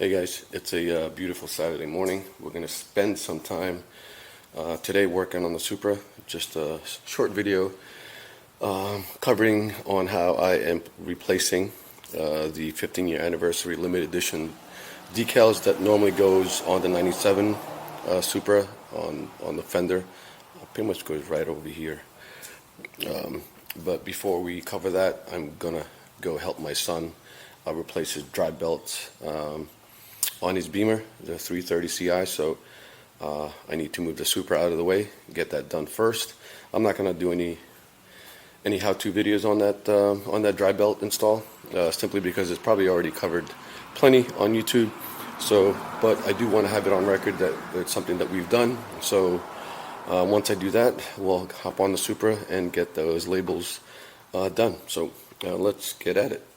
Hey guys, it's a beautiful Saturday morning. We're going to spend some time today working on the Supra. Just a short video covering on how I am replacing the 15-year anniversary limited edition decals that normally goes on the 97 Supra on the fender. Pretty much goes right over here. But before we cover that, I'm going to go help my son replace his drive belts on his Beamer, the 330 Ci. So I need to move the Supra out of the way, get that done first. I'm not going to do any how-to videos on that drive belt install, simply because it's probably already covered plenty on YouTube. So, but I do want to have it on record that it's something that we've done. So once I do that, we'll hop on the Supra and get those labels done. So let's get at it.